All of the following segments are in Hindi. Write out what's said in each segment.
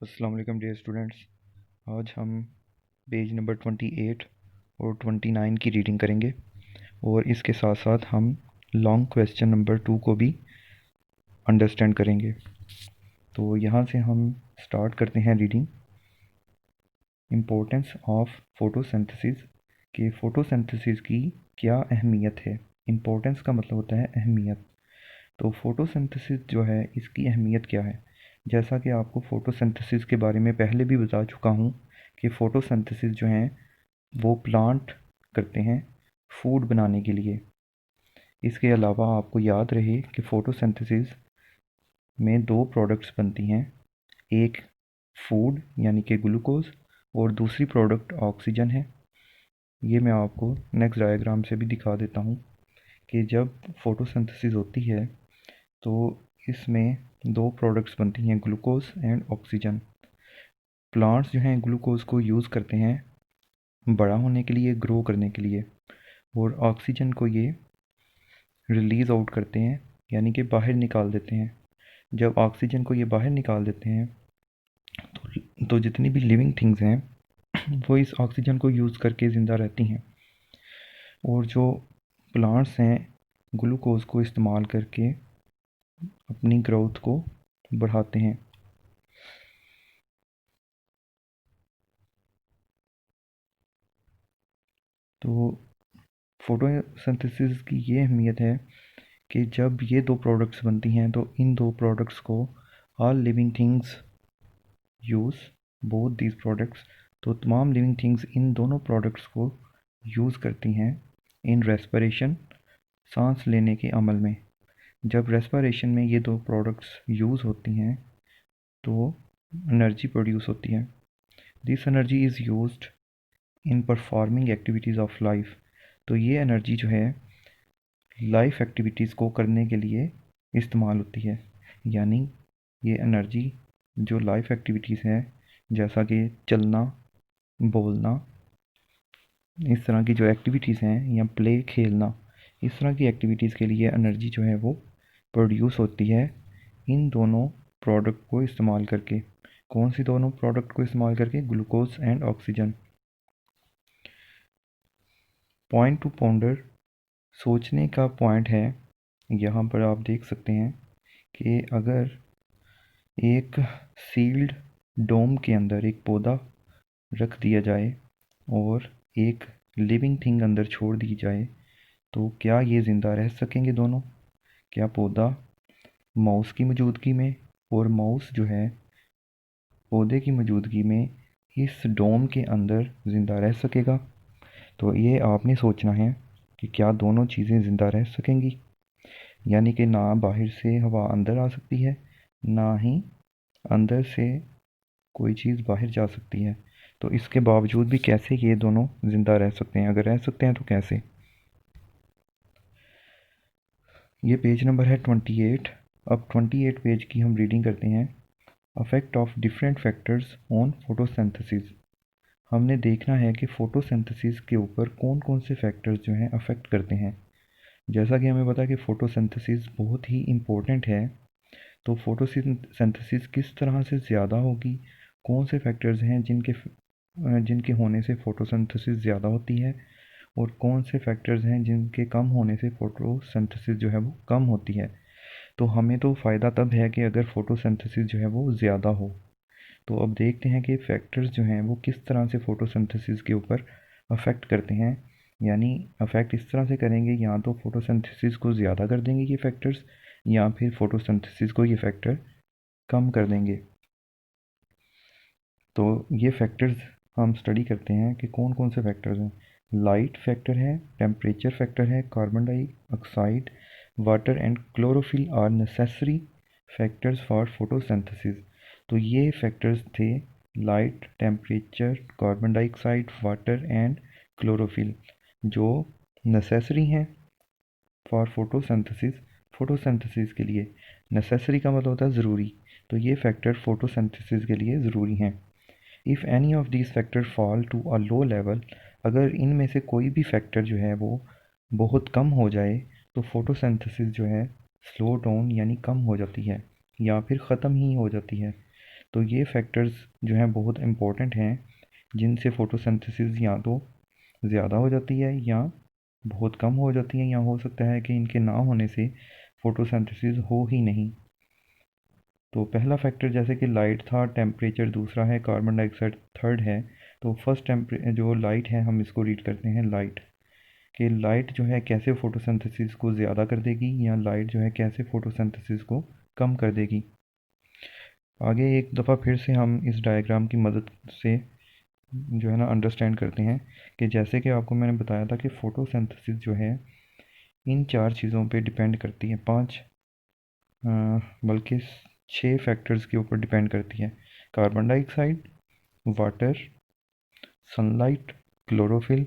अस्सलाम वालेकुम डियर स्टूडेंट्स। आज हम पेज नंबर 28 और 29 की रीडिंग करेंगे और इसके साथ साथ हम लॉन्ग क्वेश्चन नंबर 2 को भी अंडरस्टैंड करेंगे। तो यहाँ से हम स्टार्ट करते हैं रीडिंग। इम्पोर्टेंस ऑफ फोटोसिंथेसिस कि फोटोसिंथेसिस की क्या अहमियत है। इम्पोर्टेंस का मतलब होता है अहमियत। तो फोटोसिंथेसिस जो है इसकी अहमियत क्या है। जैसा कि आपको फोटोसिंथेसिस के बारे में पहले भी बता चुका हूँ कि फोटोसिंथेसिस जो है वो प्लांट करते हैं फूड बनाने के लिए। इसके अलावा आपको याद रहे कि फोटोसिंथेसिस में दो प्रोडक्ट्स बनती हैं, एक फूड यानी कि ग्लूकोज और दूसरी प्रोडक्ट ऑक्सीजन है। ये मैं आपको नेक्स्ट डायग्राम से भी दिखा देता हूँ कि जब फोटोसिंथेसिस होती है तो इसमें दो प्रोडक्ट्स बनती हैं, ग्लूकोज एंड ऑक्सीजन। प्लांट्स जो हैं ग्लूकोज को यूज़ करते हैं बड़ा होने के लिए, ग्रो करने के लिए, और ऑक्सीजन को ये रिलीज़ आउट करते हैं यानी कि बाहर निकाल देते हैं। जब ऑक्सीजन को ये बाहर निकाल देते हैं तो जितनी भी लिविंग थिंग्स हैं वो इस ऑक्सीजन को यूज़ करके ज़िंदा रहती हैं, और जो प्लांट्स हैं ग्लूकोज को इस्तेमाल करके अपनी ग्रोथ को बढ़ाते हैं। तो फोटोसिंथेसिस की ये अहमियत है कि जब ये दो प्रोडक्ट्स बनती हैं तो इन दो प्रोडक्ट्स को all living things use both these products. तो तमाम लिविंग थिंग्स इन दोनों प्रोडक्ट्स को यूज़ करती हैं इन रेस्पिरेशन, सांस लेने के अमल में। जब रेस्पिरेशन में ये दो प्रोडक्ट्स यूज़ होती हैं तो एनर्जी प्रोड्यूस होती है। This energy is used in performing activities of life. तो ये एनर्जी जो है लाइफ एक्टिविटीज़ को करने के लिए इस्तेमाल होती है। यानी ये एनर्जी जो लाइफ एक्टिविटीज़ हैं जैसा कि चलना, बोलना, इस तरह की जो एक्टिविटीज़ हैं, या प्ले, खेलना, इस तरह की एक्टिविटीज़ के लिए एनर्जी जो है वो प्रोड्यूस होती है इन दोनों प्रोडक्ट को इस्तेमाल करके। कौन सी दोनों प्रोडक्ट को इस्तेमाल करके? Glucose and oxygen. Point two ponder, सोचने का पॉइंट है। यहाँ पर आप देख सकते हैं कि अगर एक सील्ड डोम के अंदर एक पौधा रख दिया जाए और एक लिविंग थिंग अंदर छोड़ दी जाए तो क्या ये ज़िंदा रह सकेंगे दोनों? क्या पौधा माउस की मौजूदगी में और माउस जो है पौधे की मौजूदगी में इस डोम के अंदर ज़िंदा रह सकेगा? तो ये आपने सोचना है कि क्या दोनों चीज़ें ज़िंदा रह सकेंगी। यानी कि ना बाहर से हवा अंदर आ सकती है, ना ही अंदर से कोई चीज़ बाहर जा सकती है। तो इसके बावजूद भी कैसे ये दोनों ज़िंदा रह सकते हैं? अगर रह सकते हैं तो कैसे? ये पेज नंबर है 28। अब 28 पेज की हम रीडिंग करते हैं। Affect of different factors on photosynthesis. हमने देखना है कि फोटोसिंथेसिस के ऊपर कौन कौन से फैक्टर्स जो हैं अफेक्ट करते हैं। जैसा कि हमें पता है कि फ़ोटोसिंथेसिस बहुत ही इम्पोर्टेंट है। तो फोटोसिंथेसिस किस तरह से ज़्यादा होगी, कौन से फैक्टर्स हैं जिनके होने से फोटोसिंथेसिस ज़्यादा होती है, और कौन से फैक्टर्स हैं जिनके कम होने से फोटोसिंथेसिस जो है वो कम होती है। तो हमें तो फ़ायदा तब है कि अगर फोटोसिंथेसिस जो है वो ज़्यादा हो। तो अब देखते हैं कि फैक्टर्स जो हैं वो किस तरह से फोटोसिंथेसिस के ऊपर अफेक्ट करते हैं। यानी अफेक्ट इस तरह से करेंगे, या तो फोटोसिंथेसिस को ज़्यादा कर देंगे ये फैक्टर्स, या फिर फोटोसिंथेसिस को ये फैक्टर कम कर देंगे। तो ये फैक्टर्स हम स्टडी करते हैं कि कौन कौन से फैक्टर्स हैं। लाइट फैक्टर है, टेम्परेचर फैक्टर है, carbon dioxide, water and chlorophyll are necessary factors for photosynthesis. तो ये फैक्टर्स थे light, temperature, carbon dioxide, water and chlorophyll, जो नेसेसरी हैं फॉर फोटोसिंथेसिस। फोटोसिंथेसिस के लिए नेसेसरी का मतलब होता है ज़रूरी। तो ये फैक्टर फोटोसिंथेसिस के लिए ज़रूरी हैं। If any of these factor fall to a low level, अगर इनमें से कोई भी फैक्टर जो है वो बहुत कम हो जाए तो फोटोसिंथेसिस जो है स्लो डाउन यानी कम हो जाती है, या फिर ख़त्म ही हो जाती है। तो ये फैक्टर्स जो हैं बहुत इम्पोर्टेंट हैं, जिनसे फोटोसिंथेसिस या तो ज़्यादा हो जाती है या बहुत कम हो जाती है, या हो सकता है कि इनके ना होने से फोटोसिंथेसिस हो ही नहीं। तो पहला फैक्टर जैसे कि लाइट था, टेम्परेचर दूसरा है, कार्बन डाइऑक्साइड थर्ड है। तो फर्स्ट जो लाइट है हम इसको रीड करते हैं लाइट, कि लाइट जो है कैसे फोटोसिंथेसिस को ज़्यादा कर देगी या लाइट जो है कैसे फोटोसिंथेसिस को कम कर देगी। आगे एक दफ़ा फिर से हम इस डायग्राम की मदद से जो है ना अंडरस्टैंड करते हैं कि जैसे कि आपको मैंने बताया था कि फोटोसिंथेसिस जो है इन 4 चीज़ों पे डिपेंड करती है, 5 बल्कि 6 फैक्टर्स के ऊपर डिपेंड करती है। Carbon dioxide, water, sunlight, chlorophyll.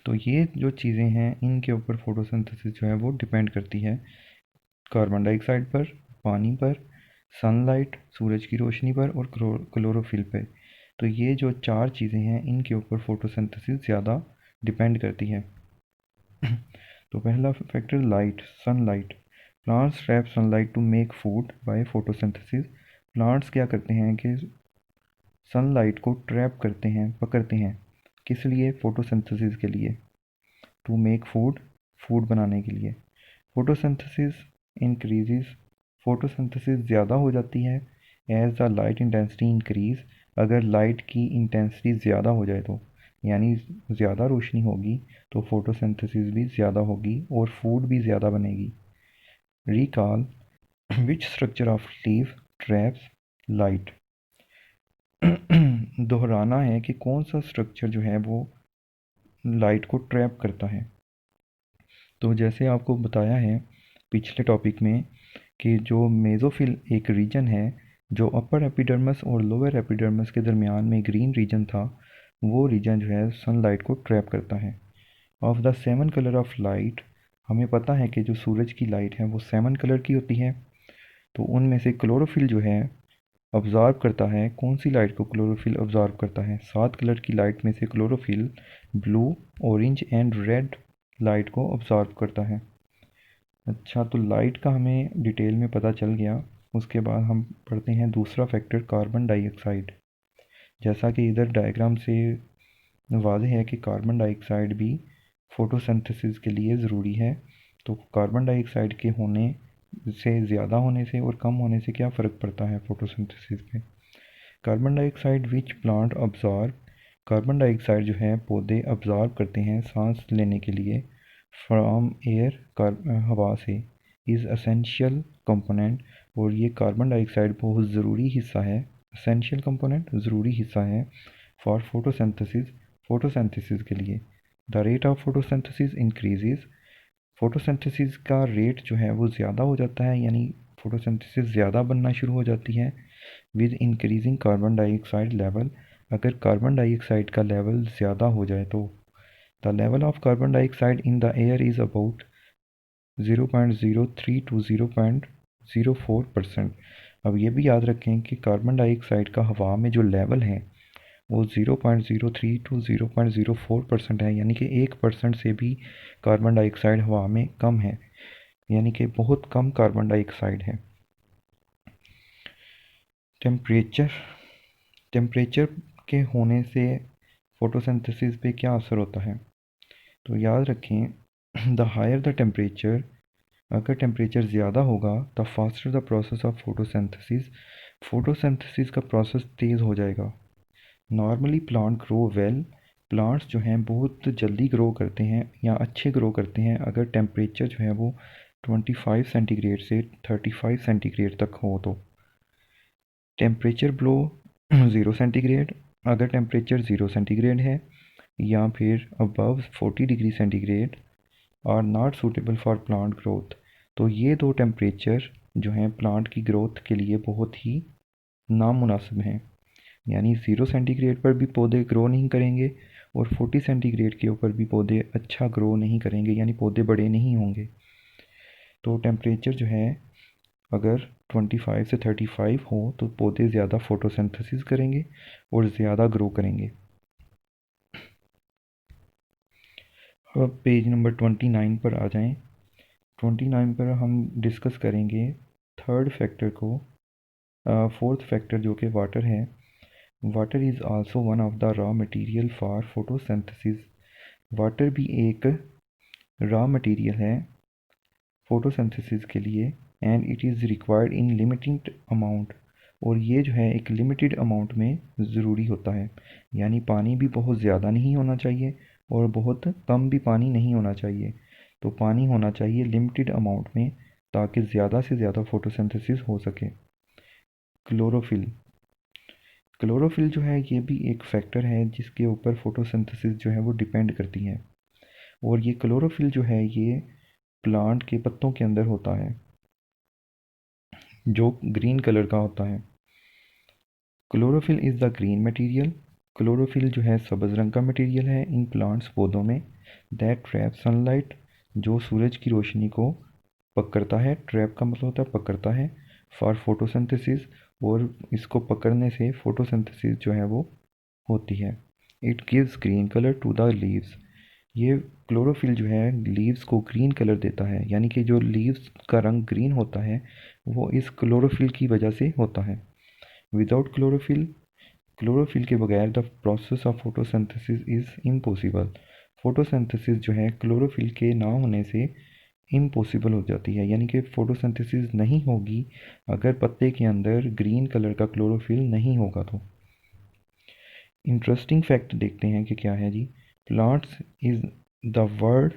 तो ये जो चीज़ें हैं इनके ऊपर फोटोसिंथेसिस जो है वो डिपेंड करती है, कार्बन डाइऑक्साइड पर, पानी पर, सनलाइट सूरज की रोशनी पर, और क्लोरोफिल पे। तो ये जो 4 चीज़ें हैं इनके ऊपर फोटोसिंथेसिस ज़्यादा डिपेंड करती है। तो पहला factor light, sunlight. Plants trap sunlight to make food by photosynthesis. Plants क्या करते हैं कि सनलाइट को ट्रैप करते हैं, पकड़ते हैं, किस लिए? फोटोसिंथेसिस के लिए, टू मेक फूड, फूड बनाने के लिए। फोटोसिंथेसिस इंक्रीजेस, फोटोसिंथेसिस ज़्यादा हो जाती है as the light intensity increase. अगर लाइट की इंटेंसिटी ज़्यादा हो जाए तो, यानी ज़्यादा रोशनी होगी तो फोटोसिंथेसिस भी ज़्यादा होगी और फूड भी ज़्यादा बनेगी। Recall which structure of leaf traps light. दोहराना है कि कौन सा स्ट्रक्चर जो है वो लाइट को ट्रैप करता है। तो जैसे आपको बताया है पिछले टॉपिक में कि जो मेसोफिल एक रीजन है जो अपर एपिडर्मिस और लोअर एपिडर्मिस के दरमियान में ग्रीन रीजन था, वो रीजन जो है सनलाइट को ट्रैप करता है। Of the 7 colour of light, हमें पता है कि जो सूरज की लाइट है वो 7 कलर की होती है। तो उनमें से क्लोरोफिल जो है ऑब्ज़र्व करता है, कौन सी लाइट को क्लोरोफिल ऑब्ज़र्व करता है? 7 कलर की लाइट में से chlorophyll blue, orange and red light को ऑब्ज़र्व करता है। अच्छा, तो लाइट का हमें डिटेल में पता चल गया। उसके बाद हम पढ़ते हैं दूसरा फैक्टर, कार्बन डाइऑक्साइड। जैसा कि इधर डायग्राम से वाज़ेह है कि कार्बन डाइऑक्साइड भी फोटोसिंथेसिस के लिए ज़रूरी है। तो कार्बन डाइऑक्साइड के होने से, ज़्यादा होने से और कम होने से क्या फ़र्क पड़ता है फोटोसिंथेसिस पे? Carbon dioxide which plant observe, carbon dioxide जो है पौधे ऑब्ज़र्व करते हैं सांस लेने के लिए, फ्रॉम एयर, हवा से, इज़ असेंशियल कंपोनेंट। और ये कार्बन डाइऑक्साइड बहुत ज़रूरी हिस्सा है, असेंशियल कंपोनेंट ज़रूरी हिस्सा है फॉर फोटोसिंथेसिस, फोटोसिंथेसिस के लिए। The rate of photosynthesis increases, photosynthesis का रेट जो है वो ज़्यादा हो जाता है, यानी फोटोसिंथेसिस ज़्यादा बनना शुरू हो जाती है with increasing carbon dioxide level. अगर कार्बन डाइऑक्साइड का लेवल ज़्यादा हो जाए तो, the level of carbon dioxide in the air is about 0.03 to 0.04%। अब ये भी याद रखें कि कार्बन डाइऑक्साइड का हवा में जो लेवल है वो 0.03 टू 0.04% है, यानी कि 1% से भी कार्बन डाइऑक्साइड हवा में कम है, यानी कि बहुत कम कार्बन डाइऑक्साइड है। टेम्परेचर, टेम्परेचर के होने से फोटोसिंथेसिस पे क्या असर होता है? तो याद रखें द हायर द टेम्परेचर, अगर टेम्परेचर ज़्यादा होगा the faster the process of photosynthesis, photosynthesis का प्रोसेस तेज़ हो जाएगा। Normally plant grow well, plants जो हैं बहुत जल्दी ग्रो करते हैं या अच्छे ग्रो करते हैं अगर टेम्परेचर जो है वो 25 सेंटीग्रेड से 35 सेंटीग्रेड तक हो। तो टेम्परेचर बिलो 0 सेंटीग्रेड, अगर टेम्परेचर 0 सेंटीग्रेड है या फिर above 40 degree centigrade are not suitable for plant growth. तो ये दो टेम्परेचर जो हैं प्लांट की ग्रोथ के लिए बहुत ही नामुनासिब हैं, यानी 0 सेंटीग्रेड पर भी पौधे ग्रो नहीं करेंगे और 40 सेंटीग्रेड के ऊपर भी पौधे अच्छा ग्रो नहीं करेंगे, यानी पौधे बड़े नहीं होंगे। तो टेम्परेचर जो है अगर 25 से 35 हो तो पौधे ज़्यादा फोटोसिंथेसिस करेंगे और ज़्यादा ग्रो करेंगे। अब पेज नंबर 29 पर आ जाएं। 29 पर हम डिस्कस करेंगे थर्ड फैक्टर को, फोर्थ फैक्टर जो कि वाटर है, water is also one of the raw material for photosynthesis. Water भी एक रॉ मटेरियल है फोटोसिंथेसिस के लिए, and it is required in limited amount, और ये जो है एक लिमिटेड अमाउंट में ज़रूरी होता है। यानी पानी भी बहुत ज़्यादा नहीं होना चाहिए और बहुत कम भी पानी नहीं होना चाहिए। तो पानी होना चाहिए लिमिटेड अमाउंट में, ताकि ज़्यादा से ज़्यादा फोटोसिंथेसिस हो सके। क्लोरोफिल, क्लोरोफिल जो है ये भी एक फैक्टर है जिसके ऊपर फोटोसिंथेसिस जो है वो डिपेंड करती है। और ये क्लोरोफिल जो है ये प्लांट के पत्तों के अंदर होता है, जो ग्रीन कलर का होता है। Chlorophyll is the green material, chlorophyll जो है सब्ज़ रंग का मटेरियल है इन प्लांट्स पौधों में, दैट ट्रैप सनलाइट, जो सूरज की रोशनी को पकड़ता है। ट्रैप का मतलब होता है पकड़ता है, फॉर फोटोसिंथेसिस, और इसको पकड़ने से फोटोसिंथेसिस जो है वो होती है। It gives green colour to the leaves, ये क्लोरोफिल जो है लीव्स को ग्रीन कलर देता है, यानी कि जो लीव्स का रंग ग्रीन होता है वो इस क्लोरोफिल की वजह से होता है। विदाउट क्लोरोफिल, क्लोरोफिल के बगैर the process of photosynthesis is impossible, photosynthesis जो है क्लोरोफिल के ना होने से इम्पॉसिबल हो जाती है, यानी कि फोटोसिंथेसिस नहीं होगी अगर पत्ते के अंदर ग्रीन कलर का क्लोरोफिल नहीं होगा। तो इंटरेस्टिंग फैक्ट देखते हैं कि क्या है जी। Plants is the word,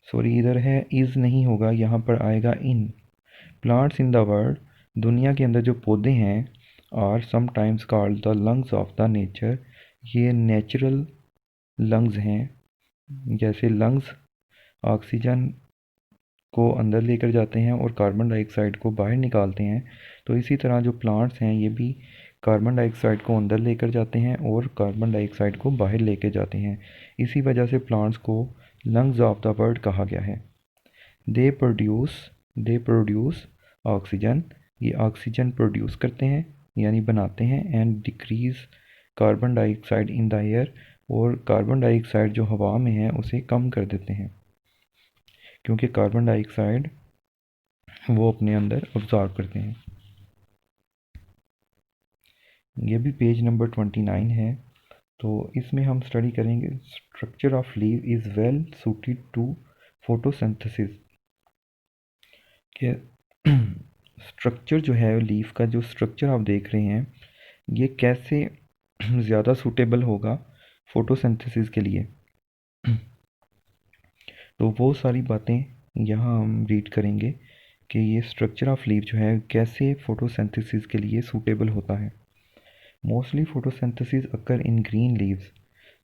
sorry इधर है इज़ नहीं होगा, यहाँ पर आएगा in. Plants in the world, दुनिया के अंदर जो पौधे हैं, are sometimes called the lungs of the nature, ये नेचुरल लंग्स हैं। जैसे लंग्स ऑक्सीजन को अंदर लेकर जाते हैं और कार्बन डाइऑक्साइड को बाहर निकालते हैं, तो इसी तरह जो प्लांट्स हैं ये भी कार्बन डाइऑक्साइड को अंदर लेकर जाते हैं और कार्बन डाइऑक्साइड को बाहर लेकर जाते हैं। इसी वजह से प्लांट्स को लंग्स ऑफ द वर्ल्ड कहा गया है। They produce, they produce oxygen, ये ऑक्सीजन प्रोड्यूस करते हैं यानी बनाते हैं, and decrease carbon dioxide in the air, और कार्बन डाइऑक्साइड जो हवा में है उसे कम कर देते हैं, क्योंकि कार्बन डाइऑक्साइड वो अपने अंदर ऑब्जॉर्व करते हैं। ये भी पेज नंबर 29 है। तो इसमें हम स्टडी करेंगे structure of leaf is well suited to photosynthesis, के स्ट्रक्चर जो है लीफ का, जो स्ट्रक्चर आप देख रहे हैं ये कैसे ज़्यादा सूटेबल होगा फोटोसिंथेसिस के लिए। तो वो सारी बातें यहाँ हम रीड करेंगे कि ये स्ट्रक्चर ऑफ लीफ जो है कैसे फोटोसिंथेसिस के लिए सूटेबल होता है। मोस्टली फोटोसिंथेसिस अकर इन ग्रीन लीव्स,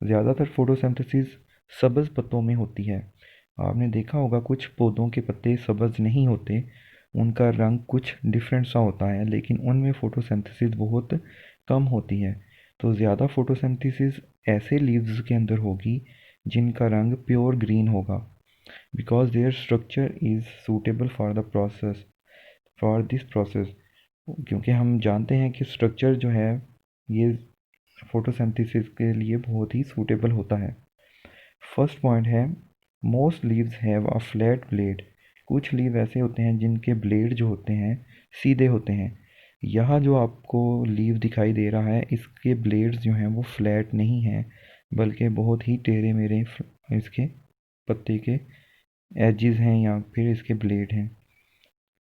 ज़्यादातर फोटोसिंथेसिस सब्ज़ पत्तों में होती है। आपने देखा होगा कुछ पौधों के पत्ते सब्ज़ नहीं होते, उनका रंग कुछ डिफरेंट सा होता है, लेकिन उनमें फोटोसिंथेसिस बहुत कम होती है। तो ज़्यादा फोटोसिंथेसिस ऐसे लीव्स के अंदर होगी जिनका रंग प्योर ग्रीन होगा, because there structure is suitable for the process, for this process, क्योंकि हम जानते हैं कि स्ट्रक्चर जो है ये फोटोसिंथेसिस के लिए बहुत ही सूटेबल होता है। फर्स्ट पॉइंट है most leaves have a flat blade, कुछ लीव ऐसे होते हैं जिनके ब्लेड जो होते हैं सीधे होते हैं। यहाँ जो आपको लीव दिखाई दे रहा है इसके ब्लेड्स जो हैं वो फ्लैट नहीं हैं, बल्कि बहुत ही टेढ़े मेढ़े इसके पत्ते के एजेस हैं या फिर इसके ब्लेड हैं।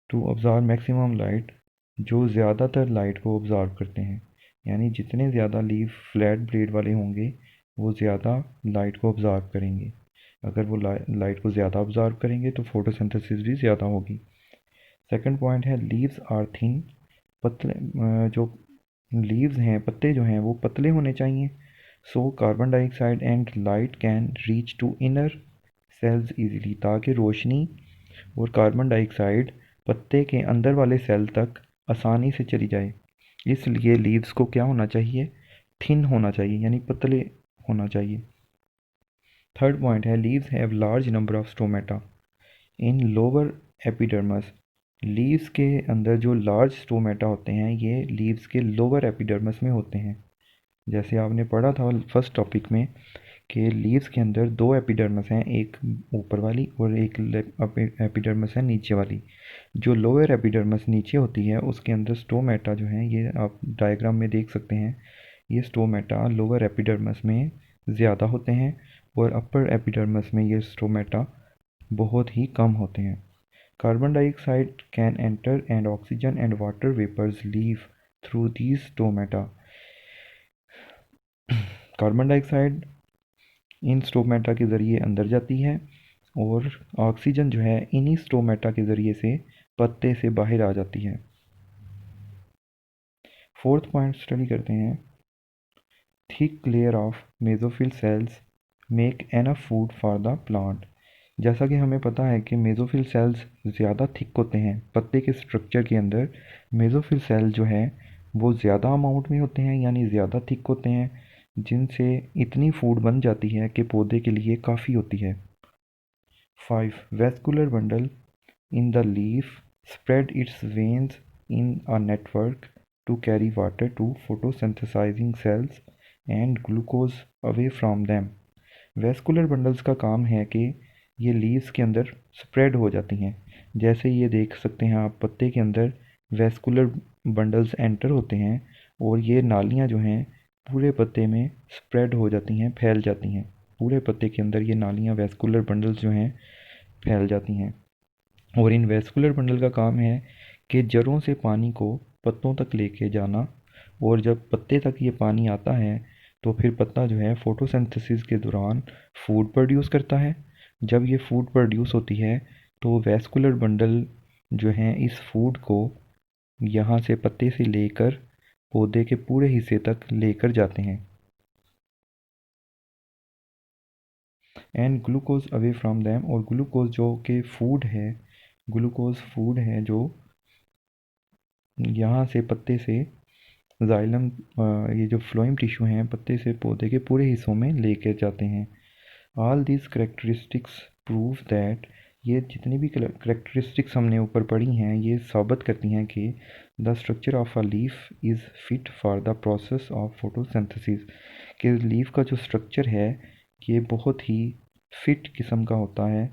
टू ऑब्ज़र्व मैक्सिमम लाइट, जो ज़्यादातर लाइट को ऑब्ज़र्व करते हैं, यानी जितने ज़्यादा लीफ फ्लैट ब्लेड वाले होंगे वो ज़्यादा लाइट को ऑब्ज़र्व करेंगे। अगर वो लाइट को ज़्यादा ऑब्ज़र्व करेंगे तो फोटोसिंथेसिस भी ज़्यादा होगी। सेकंड पॉइंट है लीव्स आर थिन, पतले जो लीव्स हैं पत्ते जो हैं वो पतले होने चाहिए, so carbon dioxide and light can reach to inner cells easily, ताकि रोशनी और कार्बन डाइऑक्साइड पत्ते के अंदर वाले सेल तक आसानी से चली जाए। इसलिए लीव्स को क्या होना चाहिए, थिन होना चाहिए यानी पतले होना चाहिए। थर्ड पॉइंट है leaves have large number of stomata in lower epidermis, leaves के अंदर जो लार्ज स्टोमेटा होते हैं ये लीव्स के लोअर एपिडर्मस में होते हैं। जैसे आपने पढ़ा था फर्स्ट टॉपिक में कि लीव्स के अंदर दो एपिडर्मिस हैं, एक ऊपर वाली और एक एपिडर्मिस है नीचे वाली। जो लोअर एपिडर्मिस नीचे होती है उसके अंदर स्टोमेटा जो है, ये आप डायग्राम में देख सकते हैं, ये स्टोमेटा लोअर एपिडर्मिस में ज़्यादा होते हैं और अपर एपिडर्मिस में ये स्टोमेटा बहुत ही कम होते हैं। Carbon dioxide can enter and oxygen and water vapours leave through these stomata. Carbon dioxide इन स्टोमेटा के ज़रिए अंदर जाती है और ऑक्सीजन जो है इन्हीं स्टोमेटा के ज़रिए से पत्ते से बाहर आ जाती है। फोर्थ पॉइंट स्टडी करते हैं। Thick layer of mesophyll cells make enough food for the plant. जैसा कि हमें पता है कि मेसोफिल सेल्स ज़्यादा थिक होते हैं पत्ते के स्ट्रक्चर के अंदर। मेसोफिल सेल जो है वो ज़्यादा अमाउंट में होते हैं, यानी ज़्यादा थिक होते हैं, जिनसे इतनी फूड बन जाती है कि पौधे के लिए काफ़ी होती है। 5. Vascular bundle in the leaf spread its veins in a network to carry water to photosynthesizing cells and glucose away from them. Vascular bundles का काम है कि ये लीव्स के अंदर स्प्रेड हो जाती हैं। जैसे ये देख सकते हैं आप, पत्ते के अंदर वेस्कुलर बंडल्स एंटर होते हैं और ये नालियाँ जो हैं पूरे पत्ते में स्प्रेड हो जाती हैं, फैल जाती हैं। पूरे पत्ते के अंदर ये नालियाँ वेस्कुलर बंडल्स जो हैं फैल जाती हैं और इन वेस्कुलर बंडल का काम है कि जड़ों से पानी को पत्तों तक लेके जाना, और जब पत्ते तक ये पानी आता है तो फिर पत्ता जो है फोटोसिंथेसिस के दौरान फूड प्रोड्यूस करता है। जब ये फूड प्रोड्यूस होती है तो वेस्कुलर बंडल जो हैं इस फूड को यहाँ से पत्ते से लेकर पौधे के पूरे हिस्से तक लेकर जाते हैं। And glucose away from them, और ग्लूकोज जो कि फूड है, ग्लूकोज फूड है जो यहाँ से पत्ते से जाइलम, ये जो फ्लोएम टिश्यू हैं पत्ते से पौधे के पूरे हिस्सों में लेके जाते हैं। All this characteristics prove that, ये जितनी भी करेक्टरिस्टिक्स हमने ऊपर पढ़ी हैं ये साबित करती हैं कि the structure of a leaf is fit for the process of photosynthesis, कि लीफ का जो स्ट्रक्चर है ये बहुत ही फिट किस्म का होता है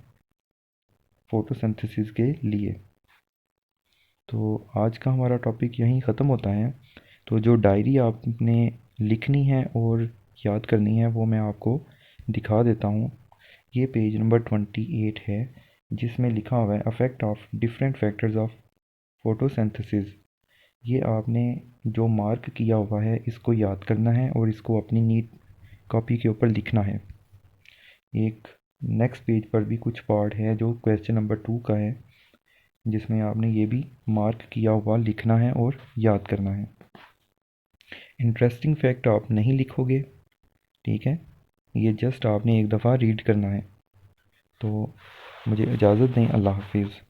फोटोसिंथेसिस के लिए। तो आज का हमारा टॉपिक यहीं ख़त्म होता है। तो जो डायरी आपने लिखनी है और याद करनी है वो मैं आपको दिखा देता हूँ। ये पेज नंबर 28 है जिसमें लिखा हुआ है affect of different factors of photosynthesis. ये आपने जो मार्क किया हुआ है इसको याद करना है और इसको अपनी नीट कॉपी के ऊपर लिखना है। एक नेक्स्ट पेज पर भी कुछ पार्ट है जो क्वेश्चन नंबर 2 का है, जिसमें आपने ये भी मार्क किया हुआ लिखना है और याद करना है। इंटरेस्टिंग फैक्ट आप नहीं लिखोगे, ठीक है, ये जस्ट आपने एक दफ़ा रीड करना है। तो मुझे इजाज़त दें, अल्लाह हाफिज़।